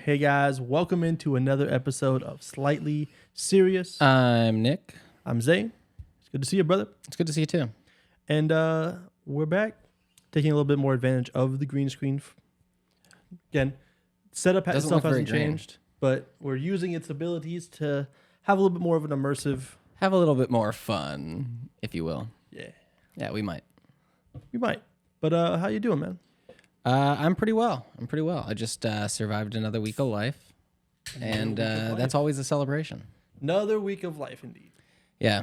Hey guys, welcome into another episode of Slightly Serious. I'm Nick. I'm Zane. It's good to see you, brother. It's good to see you too. And we're back, taking a little bit more advantage of the green screen. Again, setup itself hasn't changed, but we're using its abilities to have a little bit more of an immersive. Have a little bit more fun, if you will. Yeah, Yeah, we might. we might. But how you doing, man? I'm pretty well. I just survived another week of life, and that's always a celebration. Another week of life, indeed. Yeah.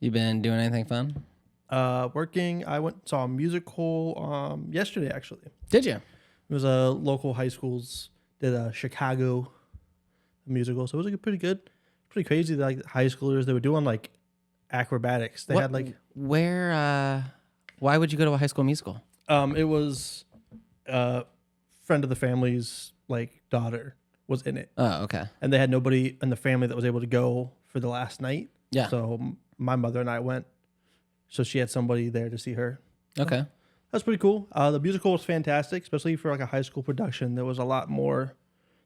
You been doing anything fun? Working. I saw a musical yesterday, actually. Did you? It was a local high schools did a Chicago musical, so it was like pretty good, pretty crazy. Like high schoolers, they were doing like acrobatics. They had like where. Why would you go to a high school musical? It was a friend of the family's like daughter was in it. Oh, okay. And they had nobody in the family that was able to go for the last night. Yeah. So my mother and I went. So she had somebody there to see her. Okay. That's pretty cool. The musical was fantastic, especially for like a high school production. There was a lot more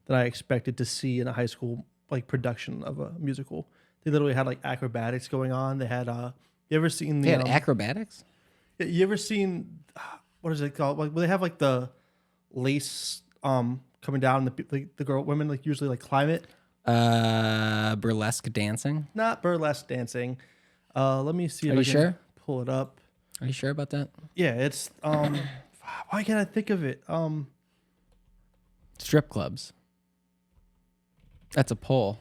than I expected to see in a high school like production of a musical. They literally had like acrobatics going on. They had you ever seen the They had acrobatics? You ever seen what is it called? Like they have like the lace coming down and the women like usually like climb it. Burlesque dancing? Not burlesque dancing. Let me see if Are I you can sure? pull it up. Are you sure about that? Yeah, it's why can't I think of it? Strip clubs. That's a pole.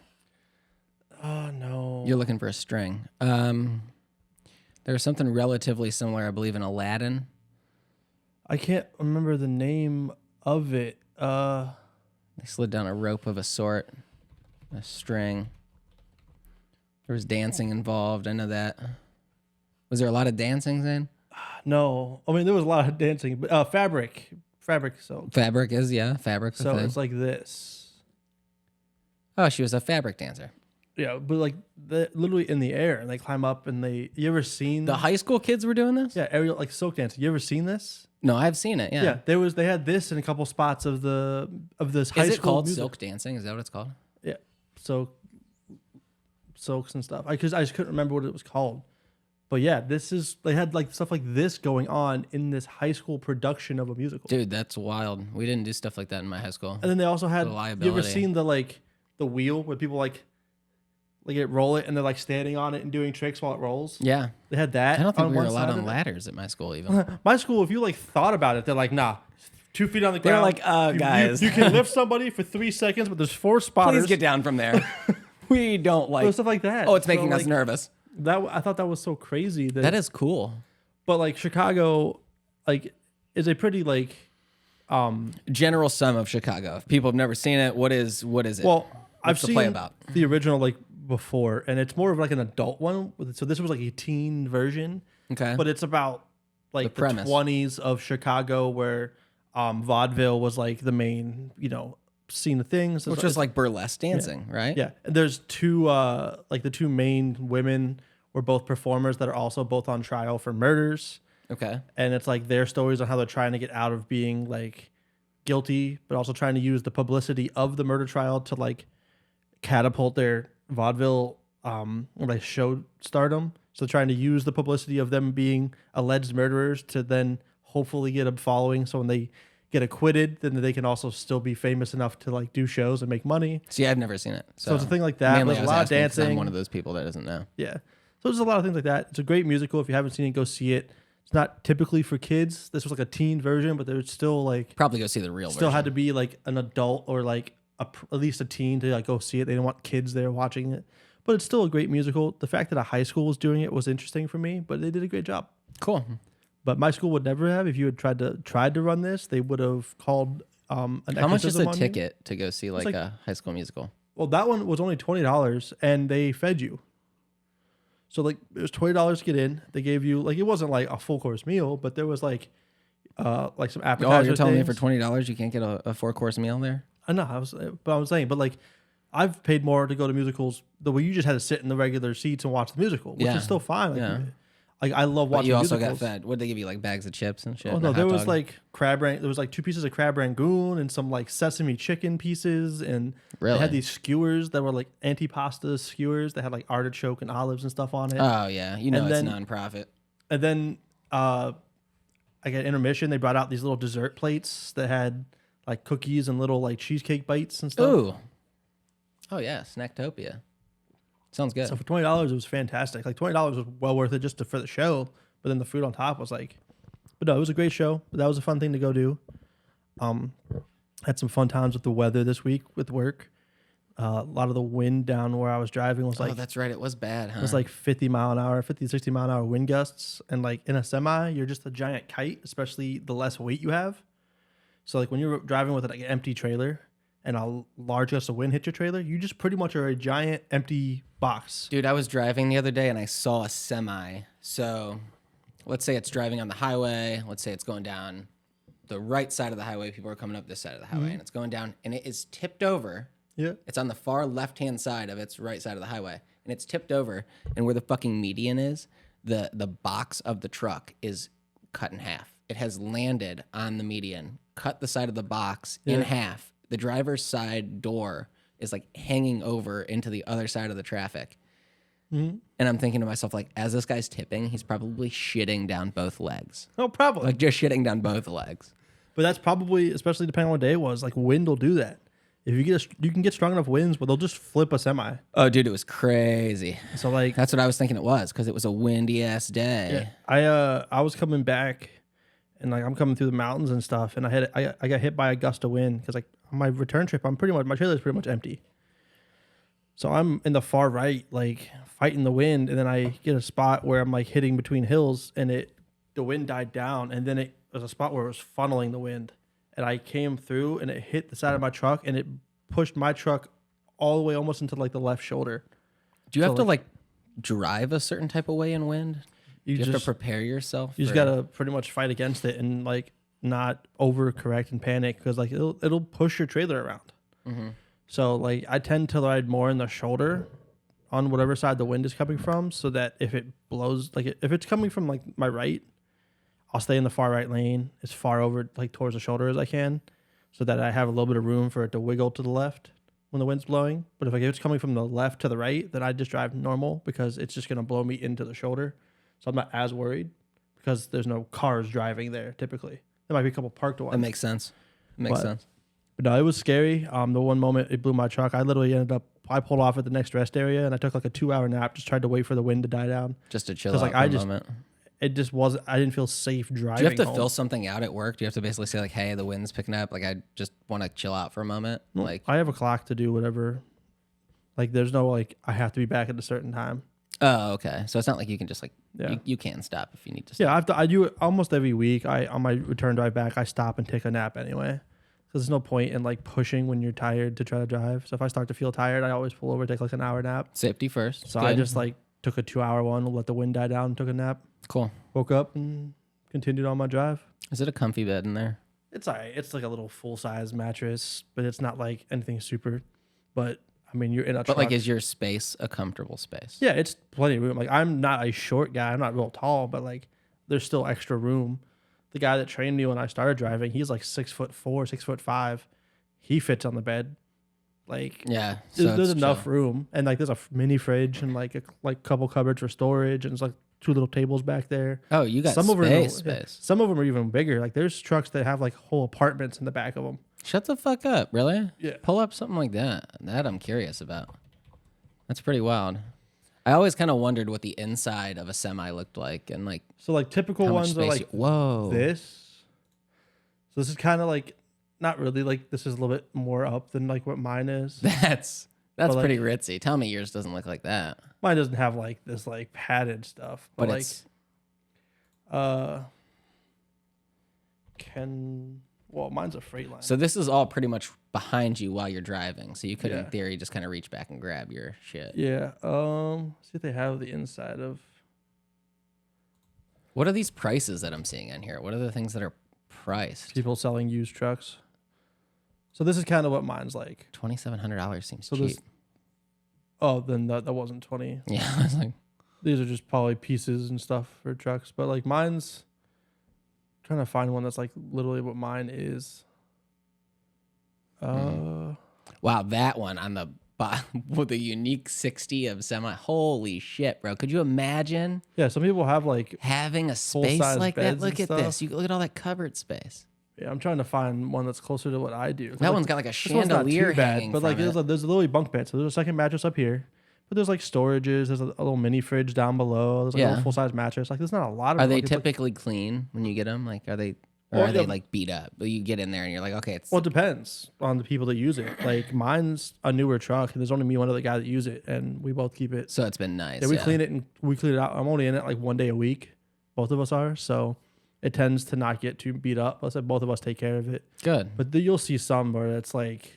Oh no. You're looking for a string. There's something relatively similar, I believe, in Aladdin. I can't remember the name of it. They slid down a rope of a sort, a string. There was dancing involved. I know that. Was there a lot of dancing, Zane? No. I mean, there was a lot of dancing, but fabric. So Fabric is, yeah. Fabric's a so thing. it's like this. Oh, she was a fabric dancer. Yeah, but like literally in the air, and they climb up, and you ever seen The high school kids were doing this? Yeah, aerial like silk dancing. You ever seen this? No, I've seen it, yeah. Yeah, they had this in a couple spots of this high school. Is it called music. silk dancing? Is that what it's called? Yeah, silks and stuff. Because I just couldn't remember what it was called. But yeah, they had like stuff like this going on in this high school production of a musical. Dude, that's wild. We didn't do stuff like that in my high school. And then they also had. The You liability. ever seen the wheel where people like it roll it and they're like standing on it and doing tricks while it rolls? Yeah. They had that. I don't think on we were one allowed side on of it. ladders at my school even. My school, if you like thought about it, they're like, nah, 2 feet on the They're ground. like, guys. You can lift somebody for 3 seconds, but there's 4 spotters. Please get down from there. We don't like stuff like that. Oh, it's So, making us like, nervous. I thought that was so crazy. That is cool. But like Chicago, like is a pretty like. General sum of Chicago. If people have never seen it, what is it? Well, I've What's the seen play about? the original like before, and it's more of like an adult one. So this was like a teen version. Okay. But it's about like The the premise. 20s of Chicago, where vaudeville was like the main scene of things. Which was like burlesque dancing, right? Yeah, and there's two like the two main women were both performers that are also both on trial for murders. Okay. And it's like their stories on how they're trying to get out of being like guilty, but also trying to use the publicity of the murder trial to like catapult their vaudeville like show stardom. So trying to use the publicity of them being alleged murderers to then hopefully get a following. So when they get acquitted, then they can also still be famous enough to like do shows and make money. See, I've never seen it. So it's a thing like that. Mainly There's a I was lot of asking 'cause dancing. I'm one of those people that doesn't know. Yeah. So there's a lot of things like that. It's a great musical. If you haven't seen it, go see it. It's not typically for kids. This was like a teen version, but there's still like Probably go see the real still version. had to be like an adult or like at least a teen to like go see it. They didn't want kids there watching it. But it's still a great musical. The fact that a high school was doing it was interesting for me, but they did a great job. Cool. But my school would never have. If you had tried to run this, they would have called an How much is exorcism a on you. ticket to go see like like- a high school musical? Well, that one was only $20, and they fed you. So like it was $20 to get in. They gave you like it wasn't like a full course meal, but there was like some appetizers. Oh, you're telling me for things. $20 you can't get a 4-course meal there? I know. I was saying, but like I've paid more to go to musicals the way you just had to sit in the regular seats and watch the musical, which Yeah. is still fine. Like, Yeah. Like I love But watching you also musicals. got fed. What did they give you, like bags of chips and shit? Oh and no, a there hot was dog? like there was like 2 pieces of crab rangoon and some like sesame chicken pieces, and they Really? had these skewers that were like antipasta skewers that had like artichoke and olives and stuff on it. Oh yeah, you know And it's then- nonprofit. And then I got intermission. They brought out these little dessert plates that had like cookies and little like cheesecake bites and stuff. Ooh. Oh yeah, Snacktopia. Sounds good. So for $20, it was fantastic. Like $20 was well worth it just for the show. But then the food on top was like, but no, it was a great show. But that was a fun thing to go do. Had some fun times with the weather this week with work. A lot of the wind down where I was driving was like, oh, that's right. It was bad, huh? it was like 50 mile an hour, 50, 60 mile an hour wind gusts. And like in a semi, you're just a giant kite, especially the less weight you have. So like when you're driving with like an empty trailer and a large gust of wind hit your trailer, you just pretty much are a giant empty box. Dude, I was driving the other day and I saw a semi. So let's say it's driving on the highway. Let's say it's going down the right side of the highway. People are coming up this side of the highway and it's going down and it is tipped over. Yeah. It's on the far left-hand side of its right side of the highway, and it's tipped over. And where the fucking median is, the box of the truck is cut in half. It has landed on the median, cut the side of the box in half. The driver's side door is like hanging over into the other side of the traffic. And I'm thinking to myself, like, as this guy's tipping, he's probably shitting down both legs. Oh, probably. Like, just shitting down both legs. But that's probably, especially depending on what day it was, like wind will do that. If you you can get strong enough winds where they'll just flip a semi. Oh, dude, it was crazy. So like That's what I was thinking it was, because it was a windy ass day. I was coming back, and like I'm coming through the mountains and stuff, and I got hit by a gust of wind because like on my return trip my trailer is pretty much empty. So I'm in the far right, like fighting the wind, and then I get a spot where I'm like hitting between hills, and the wind died down, and then it was a spot where it was funneling the wind. And I came through and it hit the side of my truck and it pushed my truck all the way almost into like the left shoulder. Do you have to like drive a certain type of way in wind? You Do you have just to prepare yourself? you just gotta pretty much fight against it and like not overcorrect and panic because like it'll push your trailer around. So like I tend to ride more in the shoulder on whatever side the wind is coming from, so that if it blows like if it's coming from like my right, I'll stay in the far right lane as far over like towards the shoulder as I can, so that I have a little bit of room for it to wiggle to the left when the wind's blowing. But if it's coming from the left to the right, then I just drive normal because it's just gonna blow me into the shoulder. So I'm not as worried because there's no cars driving there typically. There might be a couple parked ones. That makes sense. Makes sense. But no, it was scary. The one moment it blew my truck, I literally I pulled off at the next rest area and I took like a 2-hour nap, just tried to wait for the wind to die down. Just to chill 'Cause, out like, for a moment. It just wasn't. I didn't feel safe driving. Do you have to home. fill something out at work? Do you have to basically say like, "Hey, the wind's picking up. Like, I just want to chill out for a moment." Like, I have a clock to do whatever. Like, there's no like I have to be back at a certain time. oh, okay. So it's not like you can just like Yeah. you can stop if you need to. Stop. Yeah, I do it almost every week. On my return drive back, I stop and take a nap anyway. So there's no point in like pushing when you're tired to try to drive. So if I start to feel tired, I always pull over, take like an hour nap. Safety first. So Good. I just like took a 2-hour one, let the wind die down, and took a nap. Cool. Woke up and continued on my drive. Is it a comfy bed in there? It's all right. It's like a little full size mattress, but it's not like anything super. But I mean, you're in a But truck. like, is your space a comfortable space? Yeah, it's plenty of room. Like I'm not a short guy. I'm not real tall, but like there's still extra room. The guy that trained me when I started driving, he's like 6'4", 6'5". He fits on the bed. Like Yeah. there's it's enough chill. room, and like there's a mini fridge and like a couple cupboards for storage, and it's like 2 little tables back there. Oh, you got Some of them, space. some of them are even bigger. Like there's trucks that have like whole apartments in the back of them. Shut the fuck up, really? Yeah. Pull up something like that. That I'm curious about. That's pretty wild. I always kind of wondered what the inside of a semi looked like, and like So like typical how much ones are space. like Whoa. this. So this is kind of like not really like this is a little bit more up than like what mine is. That's But, like- pretty ritzy. Tell me yours doesn't look like that. Mine doesn't have like this like padded stuff, But like it's mine's a Freightliner. so this is all pretty much behind you while you're driving. So you could, in Yeah. theory, just kind of reach back and grab your shit. Yeah. See if they have the inside of. What are these prices that I'm seeing on here? What are the things that are priced? People selling used trucks. So this is kind of what mine's like. $2,700 seems So cheap. this. Oh, then that wasn't 20. Yeah, I was like, These are just probably pieces and stuff for trucks, but like mine's trying to find one that's like literally what mine is. Wow, that one on the with the unique 60 of semi. Holy shit, bro! Could you imagine Yeah, some people have like having a space full-size like that? beds Look and at stuff. this. You look at all that covered space. Yeah, I'm trying to find one that's closer to what I do. 'Cause, That like, one's got like a this one's not chandelier too bad, hanging but like from it. there's a literally bunk bed. So there's a second mattress up here, but there's like storages. There's a little mini fridge down below. There's like a Yeah. little full size mattress. Like there's not a lot of. Are them. they Like, it's, like, typically clean when you get them? Like, are they? Or Well, are they yeah. like beat up? But you get in there and you're like, okay, it's Well, it depends on the people that use it. Like mine's a newer truck, and there's only me and one other guy that use it, and we both keep it. so it's been nice. Yeah, we clean it and we clean it out. I'm only in it like 1 day a week. Both of us are, so it tends to not get too beat up. Let's say both of us take care of it. Good. But you'll see some where it's like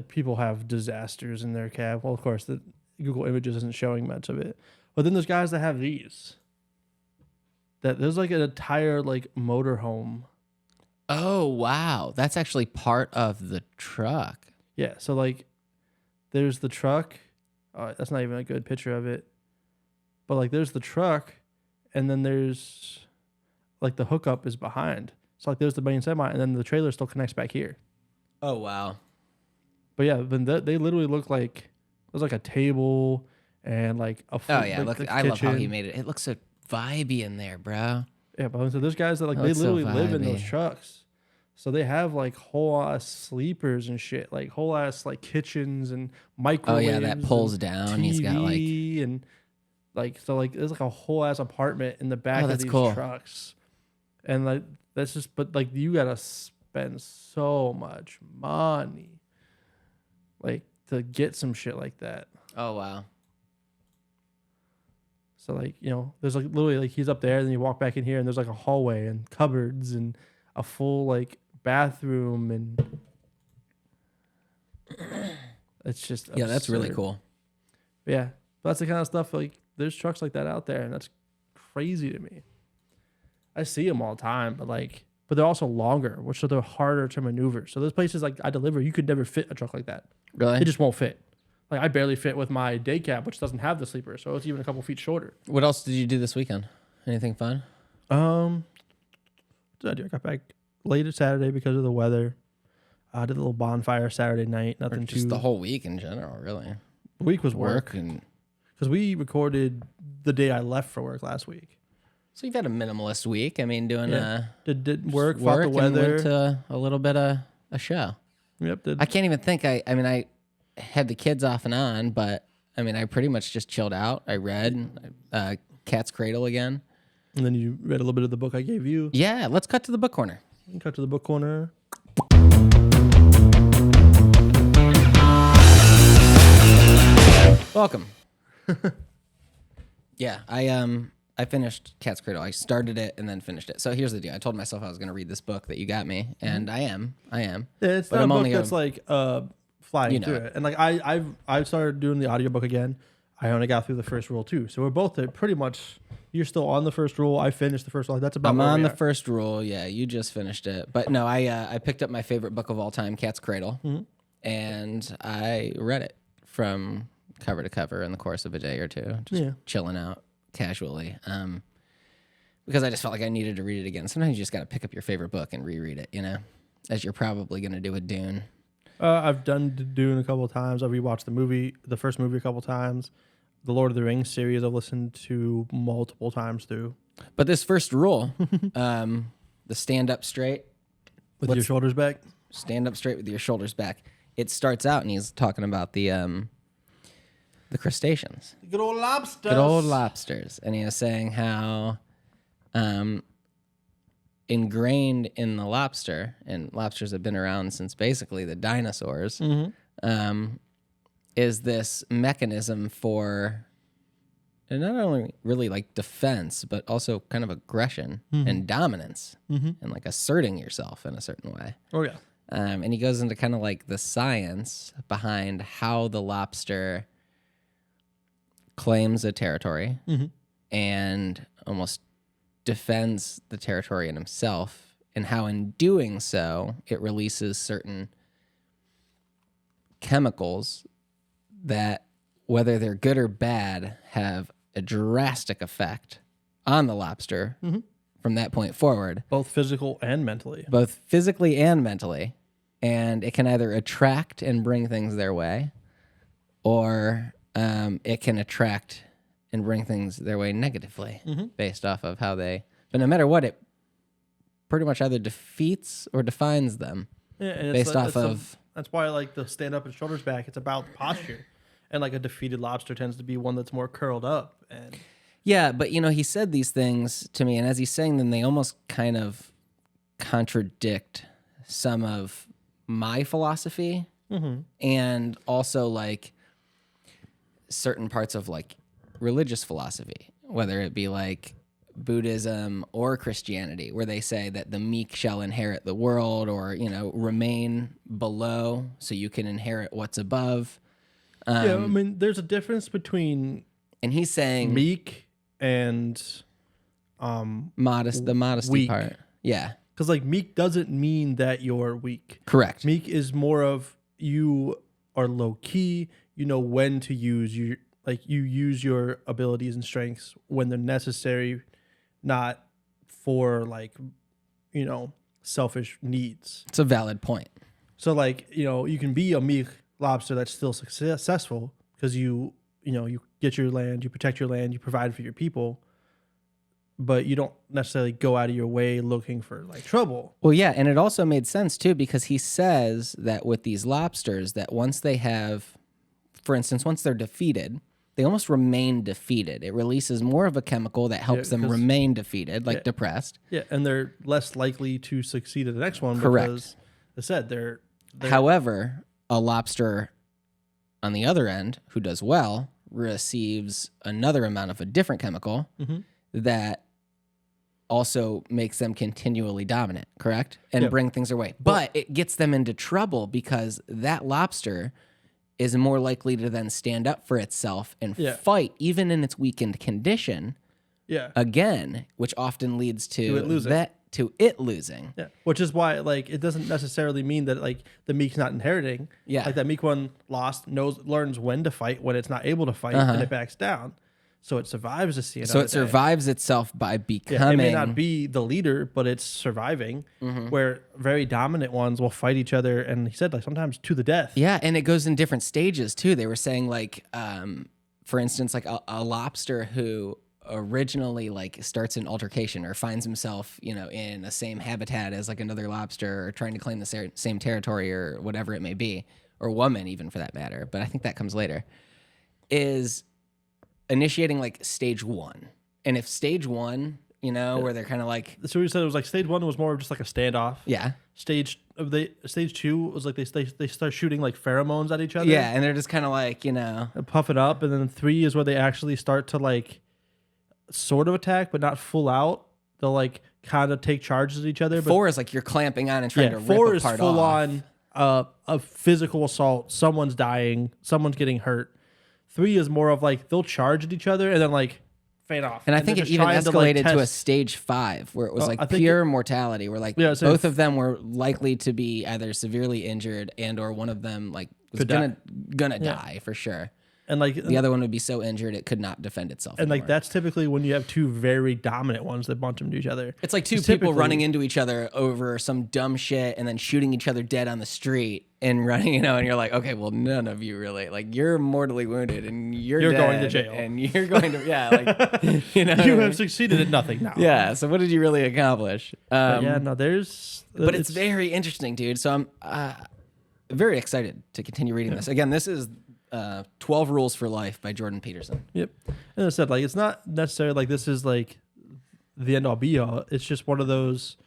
people have disasters in their cab. Well, of course, the Google Images isn't showing much of it. But then there's guys that have these. That there's like an entire like motorhome. Oh wow, that's actually part of the truck. Yeah, so like there's the truck. That's not even a good picture of it. But like there's the truck, and then there's like the hookup is behind. So like there's the main semi, and then the trailer still connects back here. Oh wow. But yeah, then they literally look like there's like a table and like a Oh yeah, like look, the I love how he kitchen. made it. It looks so vibey in there, bro. Yeah, but so there's guys that like That they looks so literally live in those vibey. trucks. So they have like whole ass sleepers and shit, like whole ass like kitchens and Oh microwaves. yeah, that pulls and down. He's got like TV and like so like there's like a whole ass apartment in the back Oh, of that's these cool. trucks. And like that's just but like you gotta spend so much money like to get some shit like that. oh wow. So like, there's like literally like he's up there, then you walk back in here and there's like a hallway and cupboards and a full like bathroom and it's just Yeah, that's really absurd. cool. But yeah. But that's the kind of stuff like there's trucks like that out there and that's crazy to me. I see them all the time, but they're also longer, which so they're harder to maneuver. So those places like I deliver, you could never fit a truck like that. Really? It just won't fit. Like I barely fit with my day cab, which doesn't have the sleeper, so it's even a couple feet shorter. What else did you do this weekend? Anything fun? What did I do? I got back late Saturday because of the weather. I did a little bonfire Saturday night. Or Nothing just too. the whole week in general, really. The week was work and because we recorded the day I left for work last week. so you've had a minimalist week. I mean, doing Did work, fought the and weather. went to a little bit of a show. Yep. I can't even think. I mean, I had the kids off and on, but I mean, I pretty much just chilled out. I read Cat's Cradle again. And then you read a little bit of the book I gave you. Yeah, let's cut to the book corner. Cut to the book corner. Welcome. Yeah, I finished Cat's Cradle. I started it and then finished it. So here's the deal. I told myself I was going to read this book that you got me, and I am. Yeah, it's But not I'm a book only that's like flying You know through it. it. And like I've started doing the audiobook again. I only got through the first rule too. So we're both at pretty much you're still on the first rule. I finished the first rule. That's about I'm where on we the are. first rule. Yeah, you just finished it. But no, I picked up my favorite book of all time, Cat's Cradle, and I read it from cover to cover in the course of a day or two, just chilling out casually. Because I just felt like I needed to read it again. Sometimes you just got to pick up your favorite book and reread it, as you're probably going to do with Dune. I've done Dune a couple of times. I've rewatched the first movie a couple of times. The Lord of the Rings series I've listened to multiple times through. But this first rule, the stand up straight, With your shoulders back? stand up straight with your shoulders back. It starts out and he's talking about the crustaceans. Good old lobsters. Good old lobsters. And he was saying how ingrained in the lobster, and lobsters have been around since basically the dinosaurs, is this mechanism for and not only really like defense, but also kind of aggression and dominance and like asserting yourself in a certain way. Oh, yeah. And he goes into kind of like the science behind how the lobster claims a territory and almost defends the territory in himself, and how in doing so, it releases certain chemicals that whether they're good or bad have a drastic effect on the lobster from that point forward. Both physical and mentally. Both physically and mentally. And it can either attract and bring things their way, or it can attract and bring things their way negatively based off of how they... But no matter what, it pretty much either defeats or defines them based off of... That's why, like, the stand up and shoulders back, it's about posture. And, like, a defeated lobster tends to be one that's more curled up. And yeah, but, you know, he said these things to me, and as he's saying them, they almost kind of contradict some of my philosophy and also, like, certain parts of, like, religious philosophy, whether it be, like, Buddhism or Christianity, where they say that the meek shall inherit the world, or, you know, remain below so you can inherit what's above. Yeah, I mean, there's a difference between... And he's saying... meek and... the modesty weak. part. Yeah. Because, like, meek doesn't mean that you're weak. Correct. Meek is more of you are low-key, you know when to use your... Like, you use your abilities and strengths when they're necessary, not for, like, you know, selfish needs. It's a valid point. So, like, you know, you can be a meek lobster that's still successful because you get your land, you protect your land, you provide for your people, but you don't necessarily go out of your way looking for, like, trouble. Well, yeah, and it also made sense, too, because he says that with these lobsters, that once they have, for instance, once they're defeated, they almost remain defeated. It releases more of a chemical that helps them remain defeated, like depressed. Yeah, and they're less likely to succeed at the next one. Correct. Because, as I said, they're... However, a lobster on the other end who does well receives another amount of a different chemical that also makes them continually dominant, correct? And bring things their way. But it gets them into trouble because that lobster is more likely to then stand up for itself and fight, even in its weakened condition, again, which often leads to it losing. Yeah, which is why, like, it doesn't necessarily mean that, like, the meek's not inheriting. Yeah, like that meek one learns when to fight when it's not able to fight, and it backs down, so it survives to see it. So it survives itself by becoming. Yeah, it may not be the leader, but it's surviving. Where very dominant ones will fight each other, and he said, like, sometimes to the death. Yeah, and it goes in different stages too. They were saying, like, for instance, like a lobster who originally, like, starts an altercation or finds himself, you know, in the same habitat as, like, another lobster, or trying to claim the same territory or whatever it may be, or woman even for that matter, but I think that comes later, is initiating, like, stage one. And if stage one, you know, where they're kind of like... So we said it was like stage one was more of just like a standoff. Yeah. Stage two was like they start shooting, like, pheromones at each other. Yeah, and they're just kind of like, you know... And puff it up, and then 3 is where they actually start to, like, sort of attack, but not full out. They'll, like, kind of take charges at each other. But 4 is like you're clamping on and trying to rip 4 is apart full off. on a physical assault. Someone's dying. Someone's getting hurt. 3 is more of, like, they'll charge at each other and then, like, fade off. And I think they're it just even trying escalated to a stage 5 where it was like I think pure mortality, where, like, so both of them were likely to be either severely injured and or one of them, like, was gonna die for sure. And, like, The other one would be so injured it could not defend itself and, like, anymore. that's typically when you have 2 very dominant ones that bunch into each other. It's like 2 people running into each other over some dumb shit and then shooting each other dead on the street and running, you know, and you're like, okay, well, none of you really, like, you're mortally wounded and you're dead, going to jail. and you're going to, like, you know, You have succeeded at nothing now. Yeah. So what did you really accomplish? But It's very interesting, dude. So I'm very excited to continue reading this. Again, this is 12 Rules for Life by Jordan Peterson. Yep. And I said, like, it's not necessarily like this is, like, the end all be all. It's just one of those,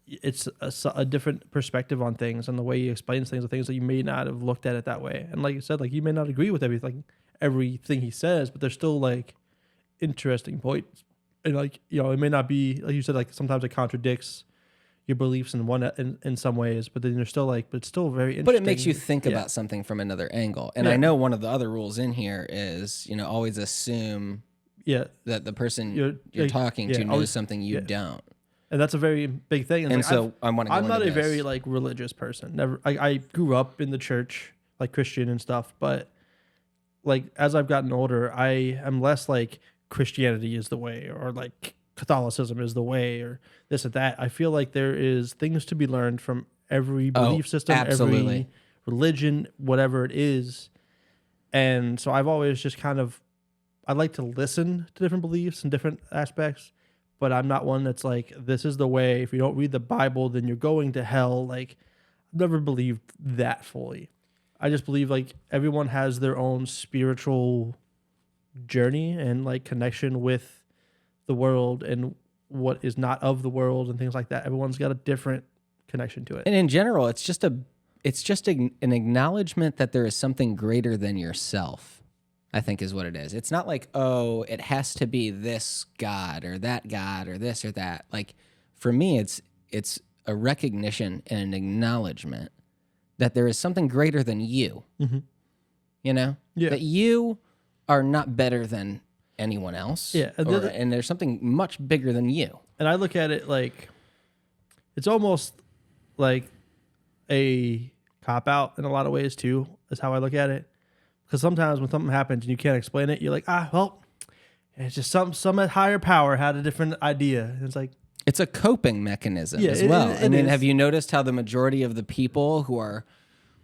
it's a different perspective on things and the way he explains things, the things that you may not have looked at it that way. And like you said, like, you may not agree with everything he says, but there's still, like, interesting points. And, like, you know, it may not be, like you said, like, sometimes it contradicts your beliefs in some ways, but then you're still, like, but it's still very interesting. But it makes you think about something from another angle. And I know one of the other rules in here is, you know, always assume that the person you're talking to knows something you don't. And that's a very big thing. And like, so I want to go I'm not into a very, like, religious person. Never. I grew up in the church, like, Christian and stuff, but like as I've gotten older, I am less like Christianity is the way, or like Catholicism is the way, or this or that. I feel like there is things to be learned from every belief system, absolutely. every religion, whatever it is. And so I've always just kind of, I like to listen to different beliefs and different aspects, but I'm not one that's like, this is the way. If you don't read the Bible, then you're going to hell. Like, I've never believed that fully. I just believe like everyone has their own spiritual journey and like connection with the world and what is not of the world and things like that. Everyone's got a different connection to it. And in general, it's just an acknowledgement that there is something greater than yourself, I think is what it is. It's not like, oh, it has to be this God or this or that. Like for me, it's a recognition and an acknowledgement that there is something greater than you. Mm-hmm. You know? Yeah. That you are not better than anyone else. Yeah. And there's something much bigger than you. And I look at it like it's almost like a cop out in a lot of ways too, is how I look at it. Because sometimes when something happens and you can't explain it, you're like, well, it's just some higher power had a different idea. And it's like, it's a coping mechanism as well. It I mean, is. have you noticed how the majority of the people who are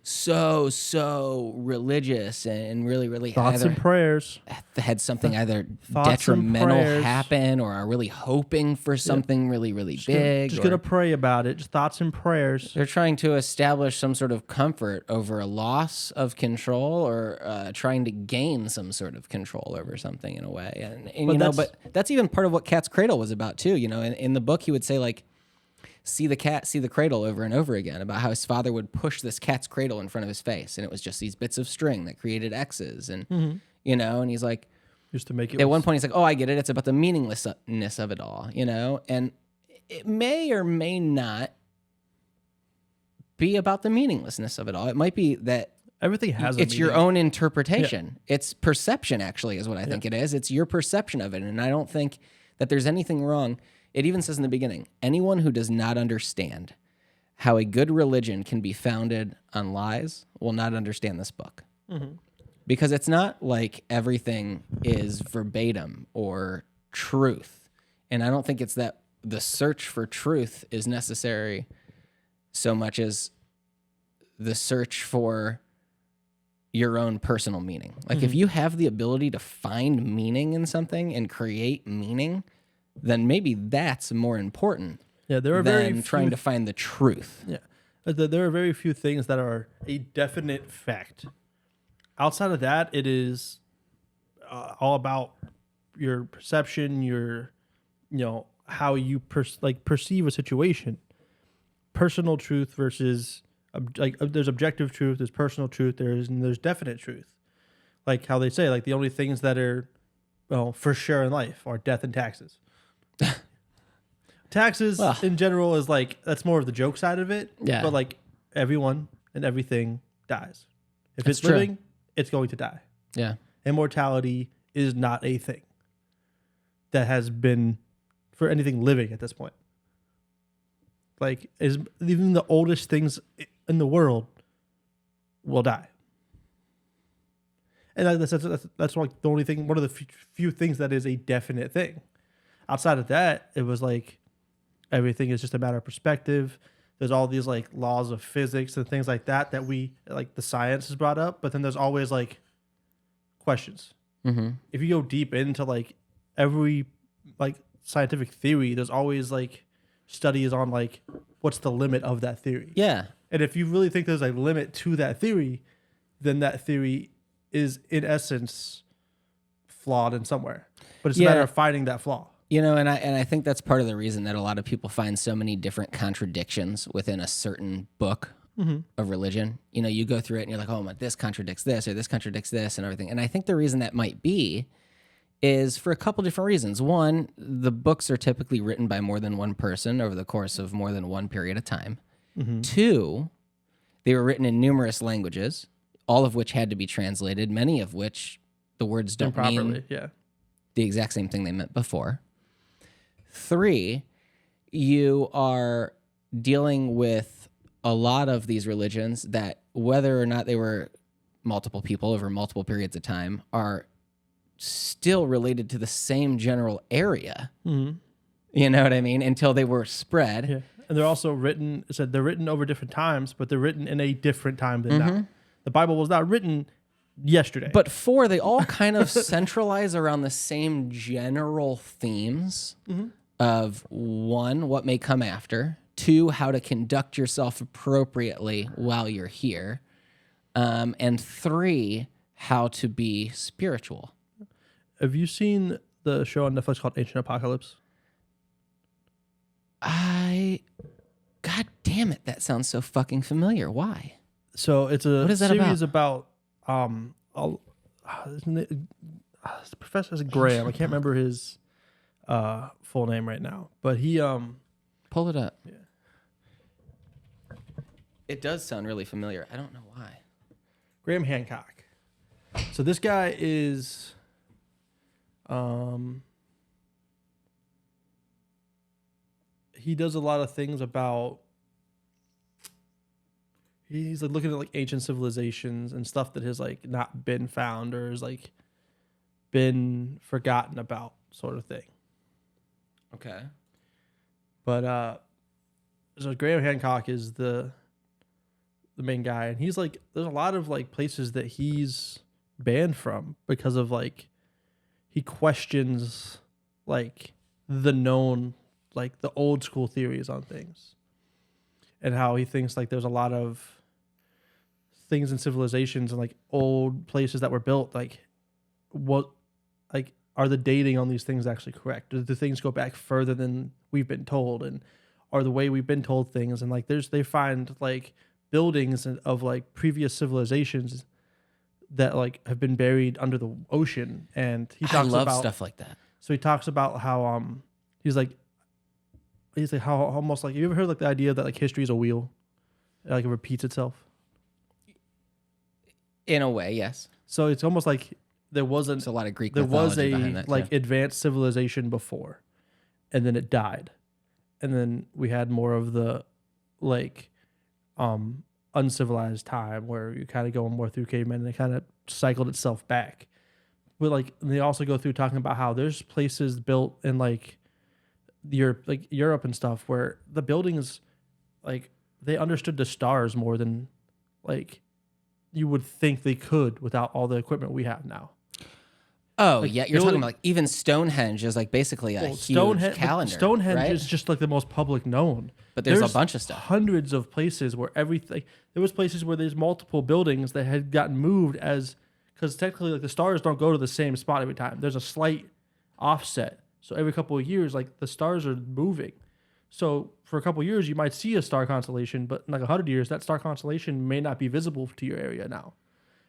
so religious and really thoughts either and prayers had something either Thoughts and detrimental prayers. happen or are really hoping for something really big? Just or gonna pray about it. Just thoughts and prayers. they're trying to establish some sort of comfort over a loss of control or trying to gain some sort of control over something in a way. And you know, but that's even part of what Cat's Cradle was about too. You know, in the book he would say like, see the cradle over and over again, about how his father would push this cat's cradle in front of his face. And it was just these bits of string that created X's. And, you know, and he's like, just to make it. At one point he's like, oh, I get it. It's about the meaninglessness of it all, you know? And it may or may not be about the meaninglessness of it all. It might be that everything has it's your own interpretation. Yeah. It's perception, actually, is what I think it is. It's your perception of it. And I don't think that there's anything wrong. It even says in the beginning, anyone who does not understand how a good religion can be founded on lies will not understand this book. Mm-hmm. Because it's not like everything is verbatim or truth. And I don't think it's that the search for truth is necessary so much as the search for your own personal meaning. Like if you have the ability to find meaning in something and create meaning, then maybe that's more important there are than trying to find the truth. Yeah. There are very few things that are a definite fact. Outside of that, it is all about your perception, how you perceive a situation. Personal truth versus there's objective truth, there's personal truth, there's definite truth. Like how they say, like the only things that are for sure in life are death and taxes. Taxes in general is like, that's more of the joke side of it. Yeah. But like everyone and everything dies. If That's it's living, it's going to die. Yeah. Immortality is not a thing that has been for anything living at this point. Like, is even the oldest things in the world will die. And that's like the only thing, one of the few things that is a definite thing. Outside of that, it was like everything is just a matter of perspective. There's all these like laws of physics and things like that we like the science is brought up, but then there's always like questions. Mm-hmm. If you go deep into like every like scientific theory, there's always like studies on like what's the limit of that theory. Yeah. And if you really think there's a limit to that theory, then that theory is in essence flawed in somewhere. But it's a matter of finding that flaw. You know, and I think that's part of the reason that a lot of people find so many different contradictions within a certain book of religion. You know, you go through it and you're like, oh, this contradicts this or this contradicts this and everything. And I think the reason that might be is for a couple different reasons. One, the books are typically written by more than one person over the course of more than one period of time. Mm-hmm. Two, they were written in numerous languages, all of which had to be translated, many of which the words don't mean the exact same thing they meant before. Three, you are dealing with a lot of these religions that whether or not they were multiple people over multiple periods of time are still related to the same general area. Mm-hmm. You know what I mean? Until they were spread. Yeah. And they're also written, it said they're written over different times, but they're written in a different time than now. The Bible was not written yesterday. But they all kind of centralize around the same general themes of 1, what may come after, 2, how to conduct yourself appropriately while you're here, and 3, how to be spiritual. Have you seen the show on Netflix called Ancient Apocalypse? God damn it, that sounds so fucking familiar. Why? So it's a What is that series about the professor is Graham. I can't remember his full name right now, but he Pull it up. Yeah. It does sound really familiar. I don't know why. Graham Hancock. So this guy is he does a lot of things about he's like looking at like ancient civilizations and stuff that has like not been found or has like been forgotten about, sort of thing. Okay. But so Graham Hancock is the main guy, and he's like there's a lot of like places that he's banned from because of like he questions like the known, like the old school theories on things, and how he thinks like there's a lot of things in civilizations and like old places that were built, like what like are the dating on these things actually correct? Do the things go back further than we've been told, and are the way we've been told things? And like they find like buildings of like previous civilizations that like have been buried under the ocean, and he talks I love about stuff like that. So he talks about how he's like how almost like, you ever heard like the idea that like history is a wheel, like it repeats itself? In a way, yes. So it's almost like There's a lot of Greek there was mythology a behind that, like too. advanced civilization before, and then it died, and then we had more of the like uncivilized time where you kind of go more through cavemen, and it kind of cycled itself back. But like they also go through talking about how there's places built in like Europe and stuff where the buildings like they understood the stars more than like you would think they could without all the equipment we have now. Oh, like yeah. You're talking about like even Stonehenge is like basically a huge calendar. Stonehenge right? is just like the most public known. But there's a bunch of stuff. Hundreds of places where everything, there was places where there's multiple buildings that had gotten moved because technically like the stars don't go to the same spot every time. There's a slight offset. So every couple of years, like the stars are moving. So for a couple of years, you might see a star constellation, but in like 100 years, that star constellation may not be visible to your area now.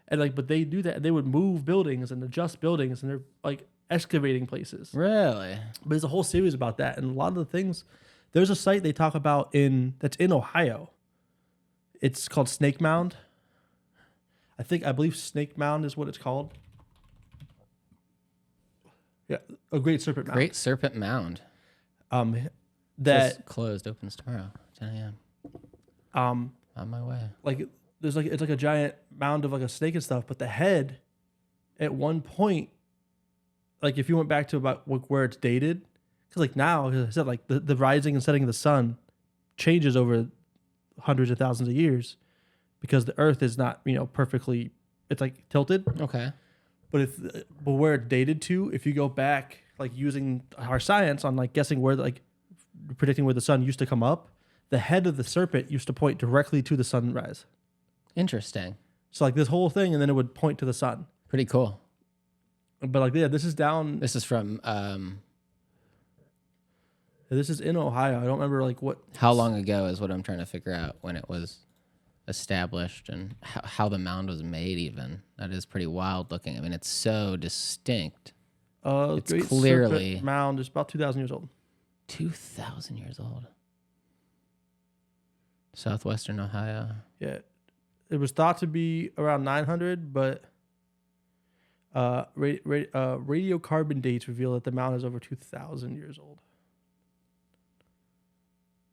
And like, but they do that. They would move buildings and adjust buildings, and they're like excavating places. Really? But there's a whole series about that, and a lot of the things. There's a site they talk about that's in Ohio. It's called Snake Mound. I believe Snake Mound is what it's called. Yeah, a Great Serpent Mound. Great Serpent Mound. That Just closed, opens tomorrow, 10 a.m. On my way. Like there's like it's like a giant mound of like a snake and stuff, but the head at one point, like if you went back to about where it's dated, because like now, as I said, like the rising and setting of the sun changes over hundreds of thousands of years because the Earth is not perfectly, it's like tilted. Okay. But where it's dated to, if you go back like using our science on like guessing where like predicting where the sun used to come up, the head of the serpent used to point directly to the sunrise. Interesting. So like this whole thing, and then it would point to the sun. Pretty cool. But like, yeah, this is down. This is from This is in Ohio. I don't remember like what. how long ago is what I'm trying to figure out when it was established and how the mound was made. Even that is pretty wild looking. I mean, it's so distinct. It's Great clearly Serpent Mound is about 2,000 years old. 2,000 years old. Southwestern Ohio. Yeah, it was thought to be around 900, but radiocarbon dates reveal that the mound is over 2,000 years old,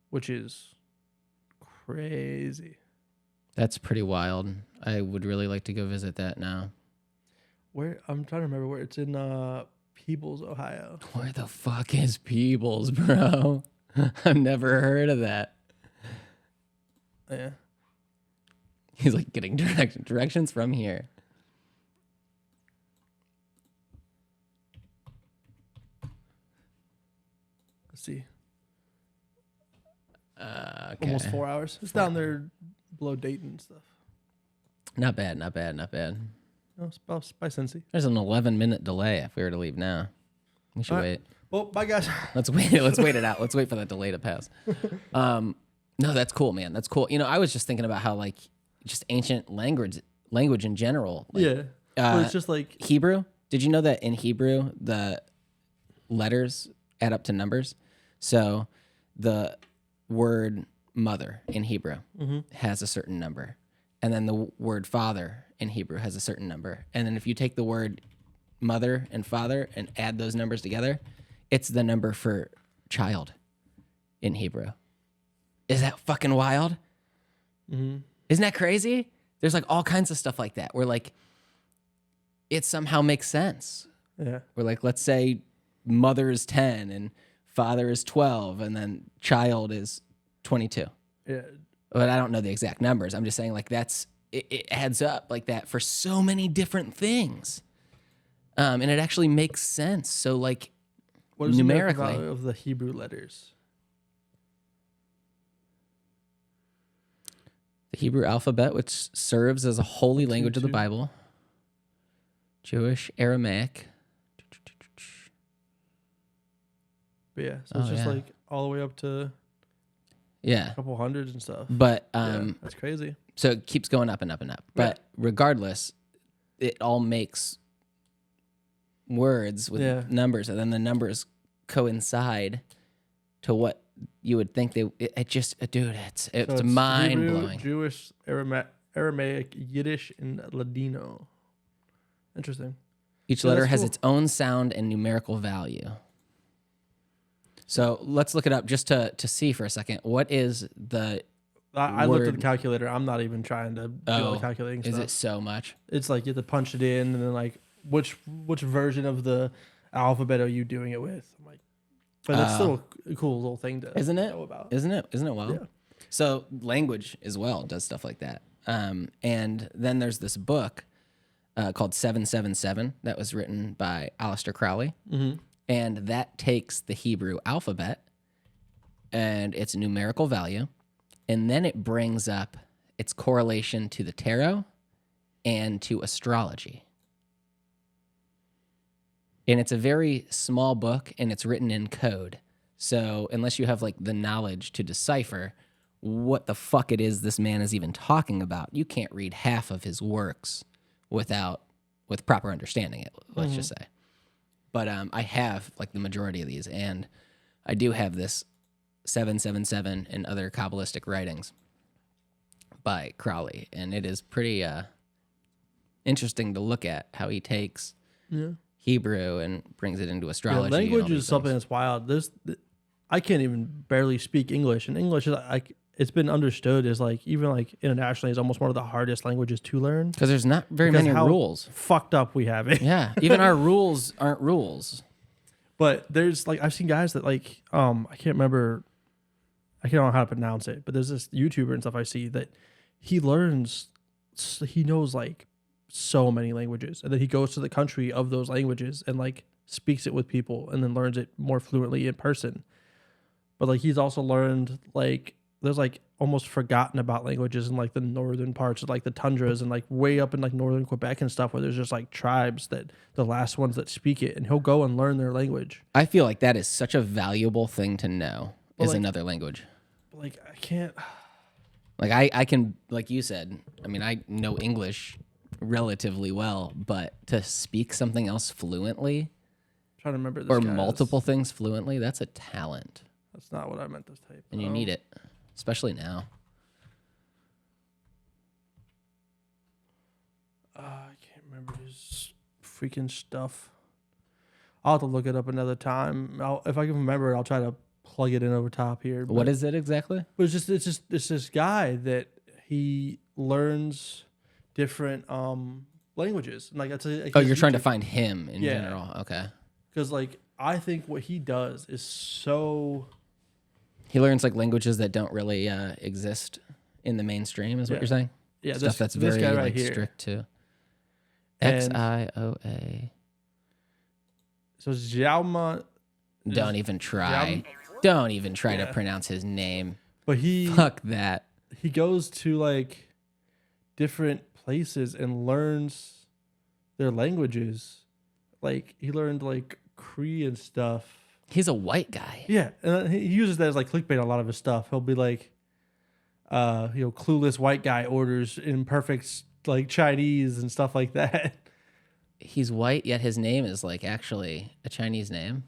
which is crazy. That's pretty wild. I would really like to go visit that now. Where I'm trying to remember where it's in Peebles, Ohio. Where the fuck is Peebles, bro? I've never heard of that. Yeah. He's like getting directions from here. Let's see. Okay. Almost 4 hours. It's down there below Dayton and stuff. Not bad, not bad, not bad. No, it's by Cincy. There's an 11-minute delay if we were to leave now. We should wait. Well, bye guys. Let's wait. Let's wait it out. Let's wait for that delay to pass. No, that's cool, man. That's cool. You know, I was just thinking about how like just ancient language in general. Like, Yeah. Well, it's just like Hebrew. Did you know that in Hebrew the letters add up to numbers? So the word mother in Hebrew has a certain number, and then the word father in Hebrew has a certain number, and then if you take the word mother and father and add those numbers together, it's the number for child in Hebrew. Is that fucking wild? Isn't that crazy? There's like all kinds of stuff like that where like it somehow makes sense. yeah. Where like, let's say mother is 10 and father is 12 and then child is 22. Yeah. But I don't know the exact numbers. I'm just saying like it adds up like that for so many different things. And it actually makes sense. So like What is numerically the value of the Hebrew letters? the Hebrew alphabet, which serves as a holy language of the Bible, Jewish, Aramaic. But yeah, so it's just like all the way up to Yeah. a couple hundreds and stuff. But Yeah, that's crazy. so it keeps going up and up and up. But regardless, it all makes words with numbers, and then the numbers coincide to what you would think they. It just, dude, it's So mind Hebrew, blowing. Jewish, Aramaic, Yiddish, and Ladino. Interesting. Each Yeah, letter that's has cool. its own sound and numerical value. So let's look it up just to see for a second. What is the I looked at word? the calculator. I'm not even trying to do all the calculating Is stuff. it so much? It's like you have to punch it in, and then like which version of the alphabet are you doing it with? I'm like, but it's still a cool little thing to Isn't it? know about. Isn't it wild? Yeah. So language as well does stuff like that. And then there's this book called 777 that was written by Aleister Crowley. And that takes the Hebrew alphabet and its numerical value, and then it brings up its correlation to the tarot and to astrology. And it's a very small book, and it's written in code. So unless you have like the knowledge to decipher what the fuck it is this man is even talking about, you can't read half of his works with proper understanding it, let's just say. But I have like the majority of these, and I do have this 777 and other Kabbalistic writings by Crowley, and it is pretty interesting to look at how he takes Hebrew and brings it into astrology. Yeah, language and all is these something things. that's wild. I can't even barely speak English, and English is like it's been understood as like even like internationally is almost one of the hardest languages to learn Because there's not very because many how rules. fucked up we have it. Yeah, even our rules aren't rules. But there's like I've seen guys that like I can't remember know how to pronounce it, but there's this YouTuber and stuff I see that he knows like so many languages, and then he goes to the country of those languages and like speaks it with people and then learns it more fluently in person. But like he's also learned like there's like almost forgotten about languages in like the northern parts of like the tundras and like way up in like northern Quebec and stuff where there's just like tribes that the last ones that speak it, and he'll go and learn their language. I feel like that is such a valuable thing to know is like- another language. Like I can't. Like I can, like you said, I mean, I know English relatively well, but to speak something else fluently Trying to remember this or guy's- multiple things fluently, that's a talent, That's not what I meant to type. and you need it, especially now. I can't remember his freaking stuff. I'll have to look it up another time. If I can remember it, I'll try to plug it in over top here. What is it exactly? But it's this guy that he learns different languages. And, like that's Oh, you're trying to find him in general. Okay. Because like I think what he does is so. He learns like languages that don't really exist in the mainstream. Is what you're saying? Yeah, Stuff that's very guy right like here. strict too. And- XIOA. So Xiaoma, Don't even try. Don't even try to pronounce his name. but Fuck that. he goes to like different places and learns their languages. Like he learned like Korean stuff. He's a white guy. Yeah, and he uses that as like clickbait on a lot of his stuff. He'll be like, clueless white guy orders imperfect like Chinese and stuff like that. He's white, yet his name is like actually a Chinese name.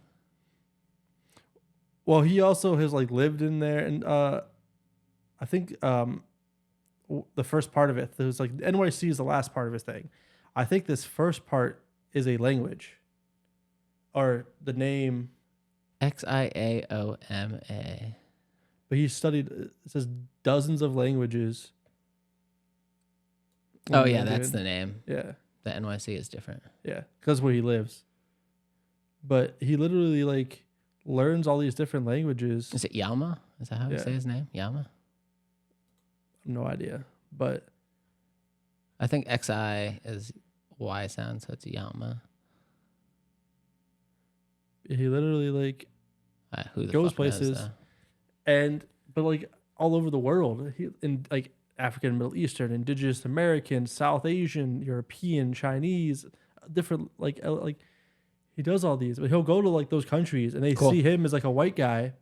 Well, he also has like lived in there, and I think the first part of it, there's like NYC is the last part of his thing. I think this first part is a language, or the name. XIAOMA. But he studied. It says dozens of languages. Oh yeah, that's the name. Yeah. The NYC is different. Yeah, because where he lives. But he literally like learns all these different languages. Is it Yama? Is that how you say his name? Yama? No idea, but I think XI is Y sound, so it's Yama. he literally like Who the goes fuck knows, places, though? but like all over the world. He in like African, Middle Eastern, Indigenous American, South Asian, European, Chinese, different like he does all these. But he'll go to like those countries and they see him as like a white guy,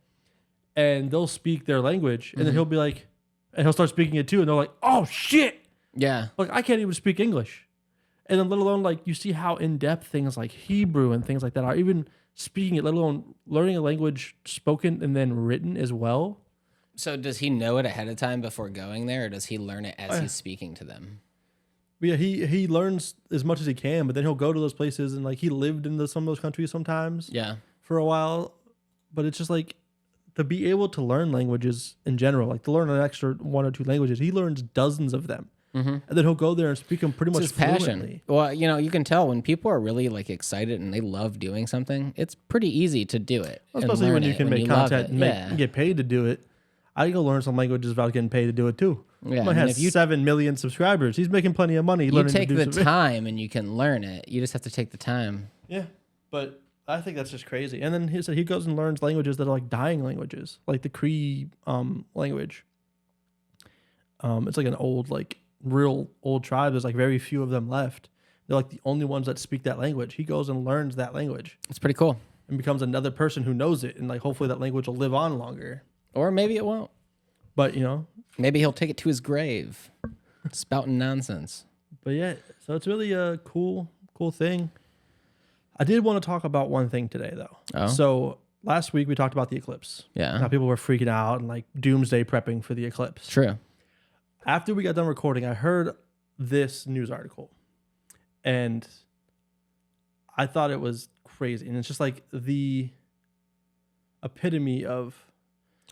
and they'll speak their language, and then he'll be like, and he'll start speaking it too, and they're like, oh shit, Yeah. like I can't even speak English, and then let alone like you see how in depth things like Hebrew and things like that are, even speaking it, let alone learning a language spoken and then written as well. So does he know it ahead of time before going there, or does he learn it as he's speaking to them? But yeah, he learns as much as he can, but then he'll go to those places, and like he lived in some of those countries sometimes Yeah. for a while. But it's just like to be able to learn languages in general, like to learn an extra one or two languages, he learns dozens of them. And then he'll go there and speak them pretty much It's his passion. fluently. Well, you can tell when people are really like excited and they love doing something, it's pretty easy to do it. and Especially when learn you it, can when make love content it. and and get paid to do it. I go learn some languages without getting paid to do it too. Yeah, He and has if you 7 million subscribers. He's making plenty of money. You learning take to do the some- time and you can learn it. You just have to take the time. Yeah, but I think that's just crazy. And then he said he goes and learns languages that are like dying languages, like the Cree language. It's like an old, like real old tribe. There's like very few of them left. They're like the only ones that speak that language. He goes and learns that language It's pretty cool. and becomes another person who knows it, and like hopefully that language will live on longer. Or maybe it won't. But Maybe he'll take it to his grave, spouting nonsense. but yeah. So it's really a cool thing. I did want to talk about one thing today though. Oh? So last week we talked about the eclipse. Yeah. How people were freaking out and like doomsday prepping for the eclipse. True. After we got done recording, I heard this news article, and I thought it was crazy. And it's just like the epitome of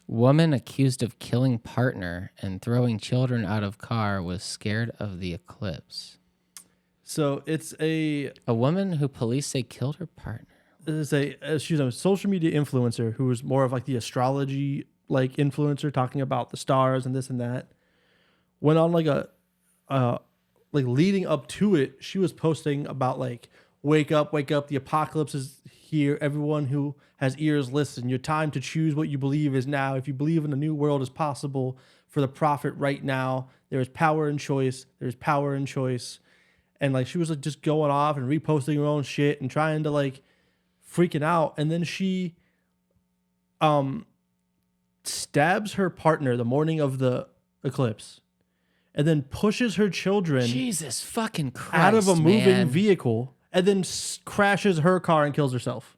Woman accused of killing partner and throwing children out of car was scared of the eclipse. so it's a woman who police say killed her partner. she's a social media influencer who was more of like the astrology like influencer, talking about the stars and this and that. Went on like a like leading up to it, she was posting about like wake up, the apocalypse is here. Everyone who has ears, listen. Your time to choose what you believe is now. If you believe in a new world is possible for the prophet right now, there is power in choice. There's power in choice. And like she was like just going off and reposting her own shit and trying to like freaking out. And then she stabs her partner the morning of the eclipse, and then pushes her children Jesus fucking Christ, out of a moving man. vehicle, and then crashes her car and kills herself.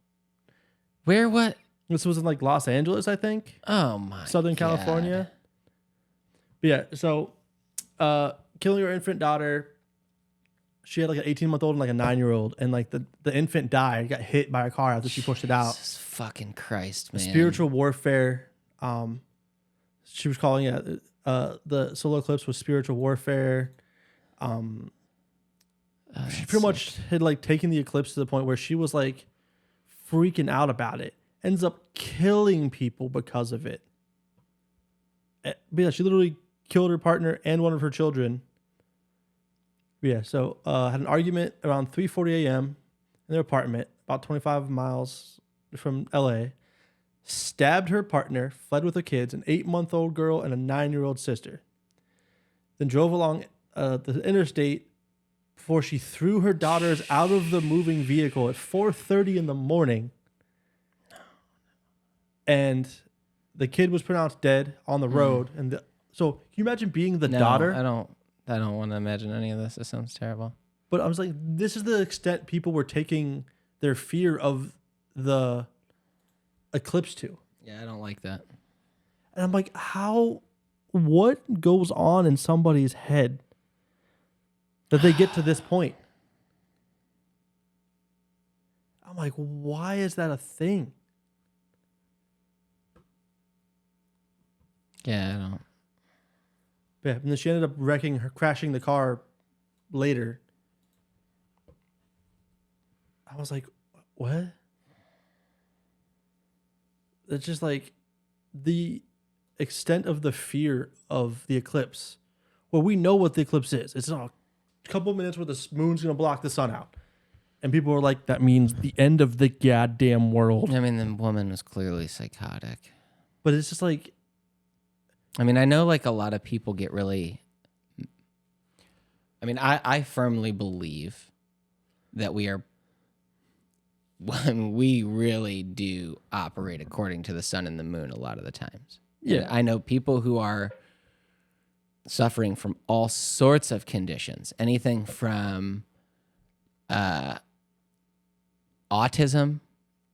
Where, what? This was in like Los Angeles, I think, Oh my Southern God. California. But yeah, so killing her infant daughter. She had like an 18-month-old and like a 9-year-old, and like the infant died, got hit by a car after she pushed it out. Jesus fucking Christ, man. Spiritual warfare. She was calling it the solar eclipse was spiritual warfare. She pretty much had like taken the eclipse to the point where she was like freaking out about it. Ends up killing people because of it. But yeah, she literally killed her partner and one of her children. Yeah, so had an argument around 3:40 a.m. in their apartment, about 25 miles from LA. Stabbed her partner, fled with her kids, an 8-month-old girl and a 9-year-old sister. Then drove along the interstate before she threw her daughters out of the moving vehicle at 4:30 in the morning. And the kid was pronounced dead on the road. And so can you imagine being the daughter? I don't want to imagine any of this. This sounds terrible. But I was like, this is the extent people were taking their fear of the eclipse to. Yeah, I don't like that. And I'm like, what goes on in somebody's head that they get to this point? I'm like, why is that a thing? Yeah, I don't. Yeah, and then she ended up crashing the car later. I was like, what? It's just like the extent of the fear of the eclipse. Well, we know what the eclipse is. It's a couple minutes where the moon's going to block the sun out. And people were like, that means the end of the goddamn world. I mean, the woman was clearly psychotic. But it's just like... I mean, I know like a lot of people get really... I mean, I firmly believe that we really do operate according to the sun and the moon a lot of the times. Yeah. And I know people who are suffering from all sorts of conditions, anything from autism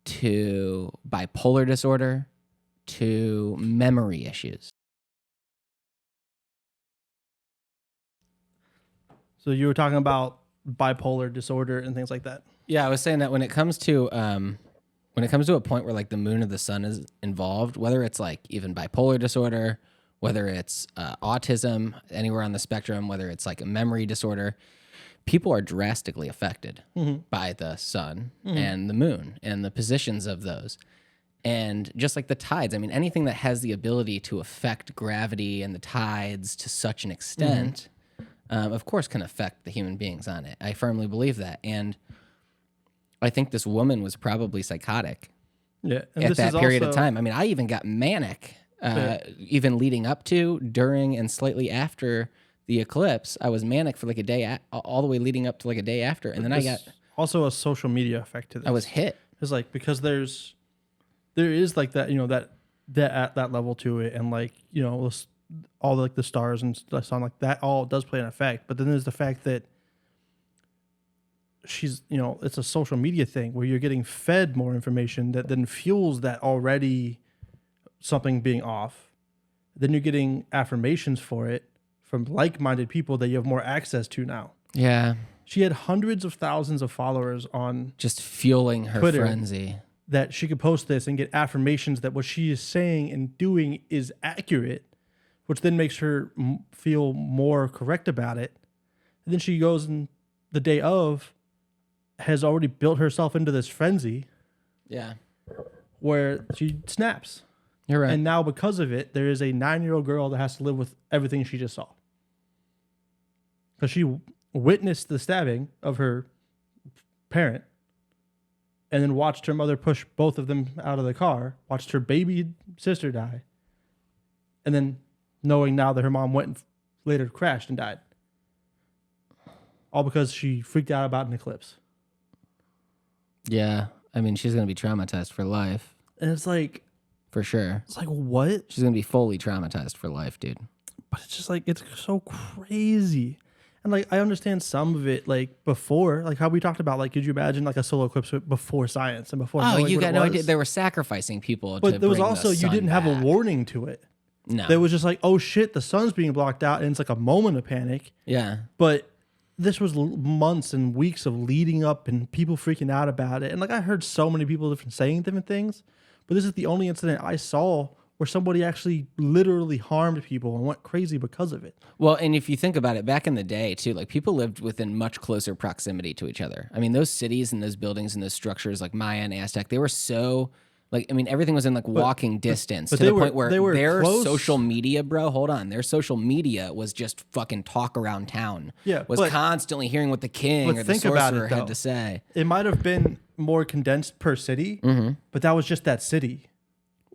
to bipolar disorder to memory issues. So you were talking about bipolar disorder and things like that. Yeah, I was saying that when it comes to a point where like the moon or the sun is involved, whether it's like even bipolar disorder, whether it's autism, anywhere on the spectrum, whether it's like a memory disorder, people are drastically affected by the sun and the moon and the positions of those. And just like the tides, I mean, anything that has the ability to affect gravity and the tides to such an extent, of course, can affect the human beings on it. I firmly believe that. And I think this woman was probably psychotic at that period of time. I mean, I even got manic, even leading up to, during, and slightly after the eclipse. I was manic for like a day, all the way leading up to like a day after. And then I got... Also a social media effect to this. I was hit. It's like, because there is like that, that at that level to it. And like, all like the stars and the sun, like that all does play an effect. But then there's the fact that she's, it's a social media thing where you're getting fed more information that then fuels that already something being off. Then you're getting affirmations for it from like-minded people that you have more access to now. Yeah. She had hundreds of thousands of followers on just fueling her Twitter frenzy. That she could post this and get affirmations that what she is saying and doing is accurate, which then makes her feel more correct about it. And then she goes and the day of has already built herself into this frenzy. Yeah. Where she snaps. You're right. And now because of it, there is a 9-year-old girl that has to live with everything she just saw. Because she witnessed the stabbing of her parent and then watched her mother push both of them out of the car, watched her baby sister die, and then knowing now that her mom went and later crashed and died. All because she freaked out about an eclipse. Yeah. I mean, she's going to be traumatized for life. And it's like... For sure. It's like, what? She's going to be fully traumatized for life, dude. But it's just like, it's so crazy. And like, I understand some of it, like before, like how we talked about, like, could you imagine like a solar eclipse before science and before? Oh, you got no idea. They were sacrificing people. But there was also, you didn't have a warning to it. No. There was just like, oh shit, the sun's being blocked out. And it's like a moment of panic. Yeah. But this was months and weeks of leading up and people freaking out about it. And like, I heard so many people saying different things, but this is the only incident I saw where somebody actually literally harmed people and went crazy because of it. Well, and if you think about it, back in the day too, like people lived within much closer proximity to each other. I mean, those cities and those buildings and those structures like Maya and Aztec, they were so like, I mean, everything was in like walking distance to the point where their close. social media, bro, hold on. Their social media was just fucking talk around town. Yeah, Was constantly hearing what the king or the sorcerer had to say. It might have been more condensed per city, but that was just that city.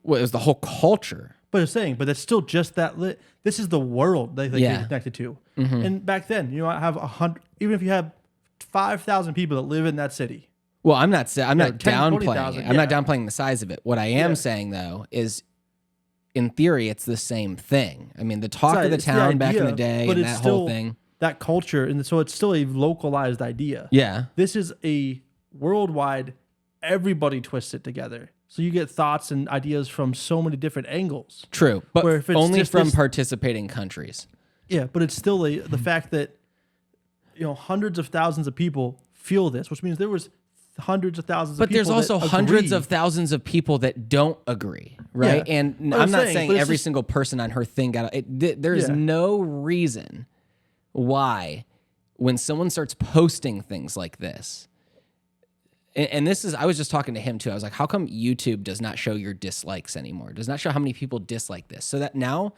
Well, it was the whole culture. But I'm saying, but it's still just that lit. This is the world that they get connected to. And back then, you know, I have 100, even if you have 5,000 people that live in that city. Well, I'm not 10, downplaying it. I'm not yeah. downplaying the size of it. What I am saying though is, in theory, it's the same thing. I mean, the talk of the town back in the day, and that whole thing, that culture, and so it's still a localized idea. Yeah, this is a worldwide. Everybody twists it together, so you get thoughts and ideas from so many different angles. True, but where if it's only from participating countries. Yeah, but it's still the fact that, you know, hundreds of thousands of people feel this, which means there was hundreds of thousands of people. But there's also hundreds of thousands of people that don't agree, right? Yeah. And I'm not saying every single person on her thing got it. There's no reason why when someone starts posting things like this, and this is, I was just talking to him too. I was like, how come YouTube does not show your dislikes anymore? It does not show how many people dislike this. So that now,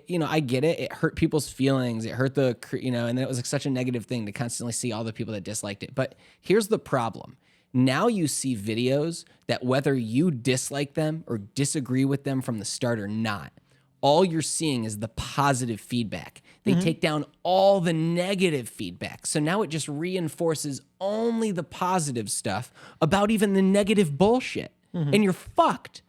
you know, I get it. It hurt people's feelings. It hurt you know, and then it was like such a negative thing to constantly see all the people that disliked it. But here's the problem. Now you see videos that whether you dislike them or disagree with them from the start or not, all you're seeing is the positive feedback. They take down all the negative feedback. So now it just reinforces only the positive stuff about even the negative bullshit. And you're fucked.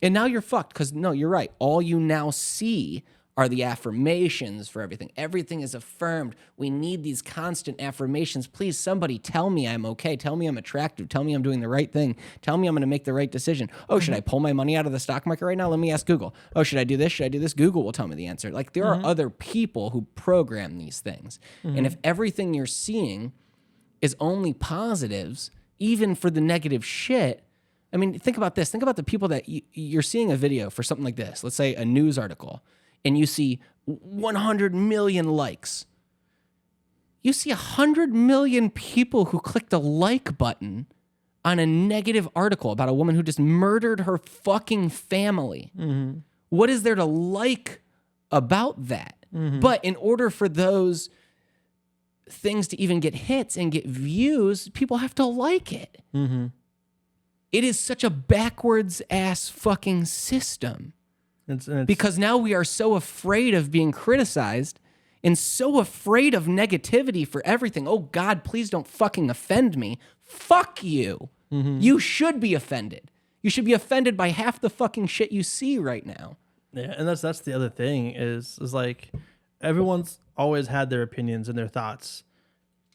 And now you're fucked because, no, you're right. All you now see are the affirmations for everything. Everything is affirmed. We need these constant affirmations. Please, somebody tell me I'm okay. Tell me I'm attractive. Tell me I'm doing the right thing. Tell me I'm going to make the right decision. Oh, should I pull my money out of the stock market right now? Let me ask Google. Oh, should I do this? Should I do this? Google will tell me the answer. Like, there are other people who program these things. And if everything you're seeing is only positives, even for the negative shit, I mean, think about this. Think about the people that you're seeing a video for something like this. Let's say a news article. And you see 100 million likes. You see 100 million people who clicked the like button on a negative article about a woman who just murdered her fucking family. What is there to like about that? But in order for those things to even get hits and get views, people have to like it. It is such a backwards ass fucking system. It's because now we are so afraid of being criticized and so afraid of negativity for everything. Oh God, please don't fucking offend me. Fuck you. You should be offended. You should be offended by half the fucking shit you see right now. Yeah, and that's the other thing is like everyone's always had their opinions and their thoughts.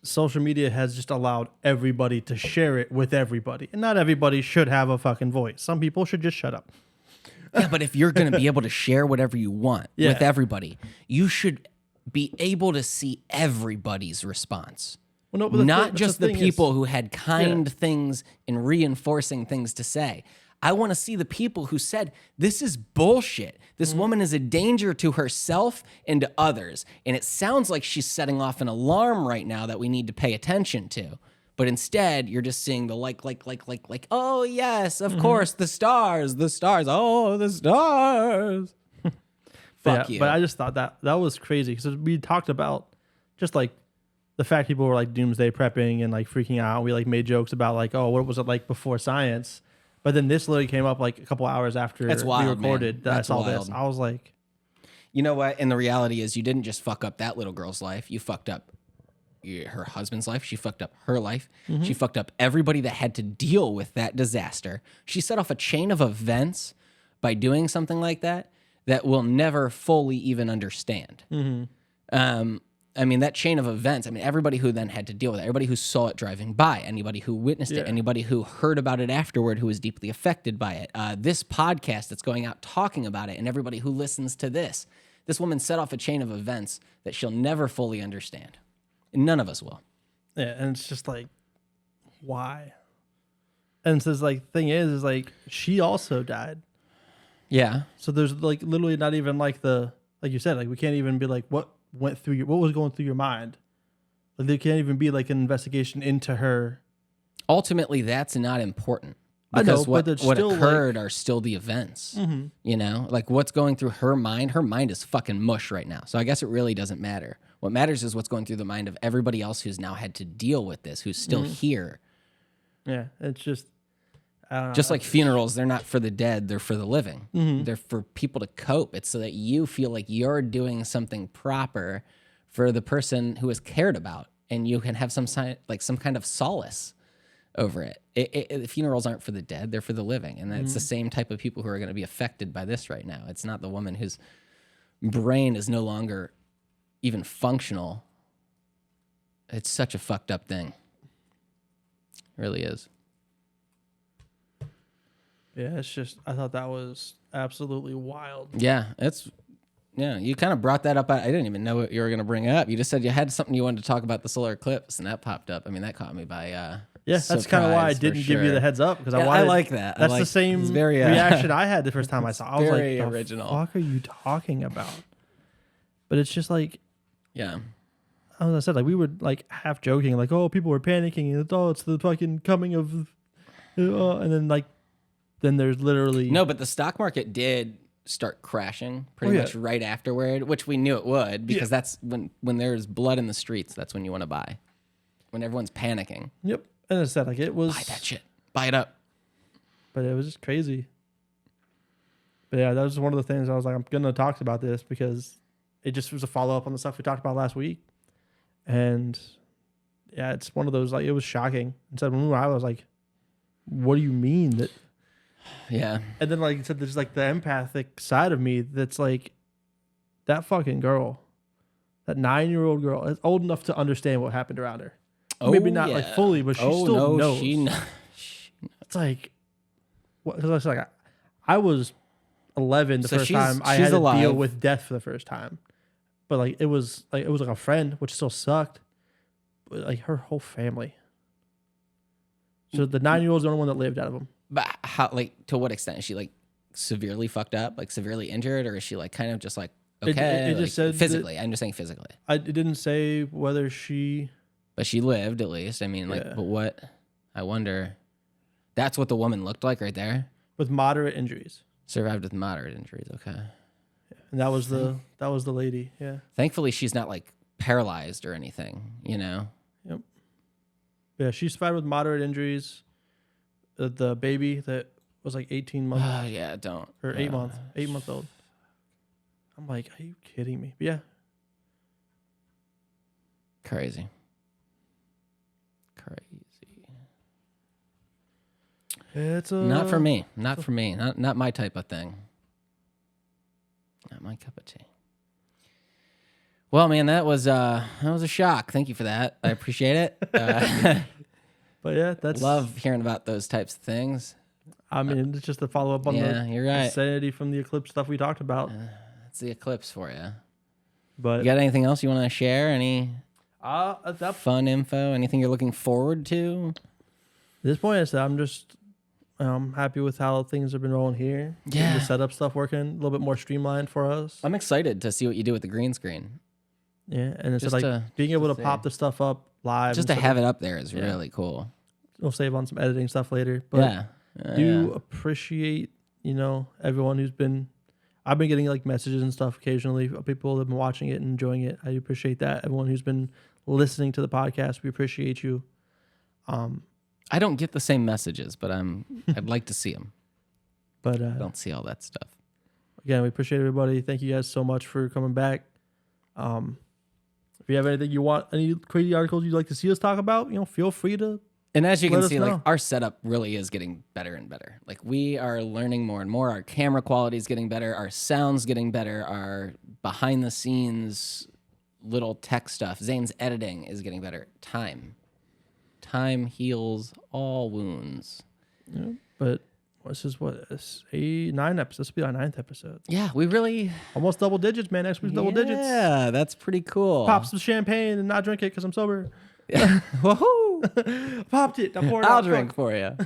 Social media has just allowed everybody to share it with everybody. And not everybody should have a fucking voice. Some people should just shut up. Yeah, but if you're going to be able to share whatever you want with everybody, you should be able to see everybody's response. Well, no, not just the people who had kind things and reinforcing things to say. I want to see the people who said, this is bullshit. This woman is a danger to herself and to others. And it sounds like she's setting off an alarm right now that we need to pay attention to. But instead, you're just seeing the like. Oh, yes, of course, the stars. Oh, the stars. Fuck you. But I just thought that was crazy because we talked about just like the fact people were like doomsday prepping and like freaking out. We like made jokes about like, oh, what was it like before science? But then this literally came up like a couple hours after we recorded that I saw this. I was like, you know what? And the reality is you didn't just fuck up that little girl's life. You fucked up her husband's life. She fucked up her life. She fucked up everybody that had to deal with that disaster. She set off a chain of events by doing something like that we'll never fully even understand. I mean, that chain of events, I mean, everybody who then had to deal with it, everybody who saw it driving by, anybody who witnessed it, anybody who heard about it afterward who was deeply affected by it, this podcast that's going out talking about it, and everybody who listens to this. This woman set off a chain of events that she'll never fully understand. And none of us will. Yeah, and it's just like, why? And so it's like, thing is like, she also died. Yeah. So there's like literally not even like like you said, like we can't even be like what was going through your mind. Like there can't even be like an investigation into her. Ultimately, that's not important. I know, Because what but it's still, occurred are still the events. You know, like what's going through her mind. Her mind is fucking mush right now. So I guess it really doesn't matter. What matters is what's going through the mind of everybody else who's now had to deal with this, who's still here. Yeah, it's just I don't know. Just like funerals, they're not for the dead, they're for the living. They're for people to cope. It's so that you feel like you're doing something proper for the person who is cared about, and you can have some kind of solace over it. Funerals aren't for the dead, they're for the living. And it's the same type of people who are going to be affected by this right now. It's not the woman whose brain is no longer even functional. It's such a fucked up thing. It really is. Yeah, it's just I thought that was absolutely wild. Yeah, you kind of brought that up. I didn't even know what you were going to bring up. You just said you had something you wanted to talk about the solar eclipse, and that popped up. I mean, that caught me by yeah, that's kind of why I didn't give you the heads up, because I like that. That's the same reaction I had the first time I saw. I was like, "The original. fuck are you talking about?" But it's just like, yeah, as I said, like we were like half joking, like, "Oh, people were panicking, and it's the fucking coming of," and then there's literally no. But the stock market did start crashing pretty much right afterward, which we knew it would, because that's when there's blood in the streets. That's when you want to buy, when everyone's panicking. Yep. And I said, like, it was... Buy that shit. Buy it up. But it was just crazy. But yeah, that was one of the things I was like, I'm going to talk about this because it just was a follow-up on the stuff we talked about last week. And yeah, it's one of those, like, it was shocking. And so when I was like, what do you mean that... Yeah. And then, like you said, there's, like, the empathic side of me that's like, that fucking girl, that 9-year-old girl, is old enough to understand what happened around her. Maybe not like fully, but she still knows. It's like, because I was like, I was 11 the first time I had to deal with death for the first time, but like it was like a friend, which still sucked, but like her whole family. So the 9-year-old's the only one that lived out of them. But how, like, to what extent is she like severely fucked up, like severely injured, or is she like kind of just like okay? It just said physically. I'm just saying physically. It didn't say whether she. But she lived, at least. I mean, like, but what? I wonder. That's what the woman looked like right there? With moderate injuries. Survived with moderate injuries, okay. Yeah. And that was the lady, yeah. Thankfully, she's not, like, paralyzed or anything, you know? Yep. Yeah, she survived with moderate injuries. The baby that was, like, 18 months. Oh, yeah, don't. Or 8 months. 8 months old. I'm like, are you kidding me? But yeah. Crazy. It's not for me. Not for me. Not my type of thing. Not my cup of tea. Well, man, that was a shock. Thank you for that. I appreciate it. But yeah, that's love hearing about those types of things. I mean, it's just a follow up on you're right. insanity from the Eclipse stuff we talked about. It's the Eclipse for you. But you got anything else you want to share? Any fun info? Anything you're looking forward to? At this point, I said I'm just happy with how things have been rolling here. Yeah, the setup stuff working a little bit more streamlined for us. I'm excited to see what you do with the green screen. Yeah, and it's like being able to pop the stuff up live. Just to have it up there is really cool. We'll save on some editing stuff later. But appreciate, everyone who's been... I've been getting like messages and stuff occasionally. People that have been watching it and enjoying it. I appreciate that. Everyone who's been listening to the podcast, we appreciate you. I don't get the same messages, but I'd like to see them. But I don't see all that stuff. Again, we appreciate everybody. Thank you guys so much for coming back. If you have anything you want, any crazy articles you'd like to see us talk about, feel free to. And as you can see, like our setup really is getting better and better. Like we are learning more and more. Our camera quality is getting better. Our sound's getting better. Our behind the scenes little tech stuff, Zane's editing is getting better. Time heals all wounds. Yeah, but this is 9 episodes. This will be our 9th episode. Yeah, we really almost double digits, man. Next week's double digits. Yeah, that's pretty cool. Pop some champagne and not drink it because I'm sober. Yeah. Woohoo! Popped it. I'll drink for you.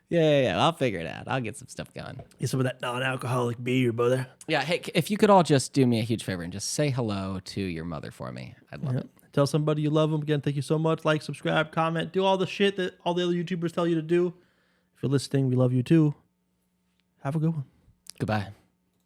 Yeah. I'll figure it out. I'll get some stuff going. Get some of that non-alcoholic beer, brother. Yeah. Hey, if you could all just do me a huge favor and just say hello to your mother for me, I'd love it. Tell somebody you love them. Again, thank you so much. Like, subscribe, comment, do all the shit that all the other YouTubers tell you to do. If you're listening, we love you too. Have a good one. Goodbye.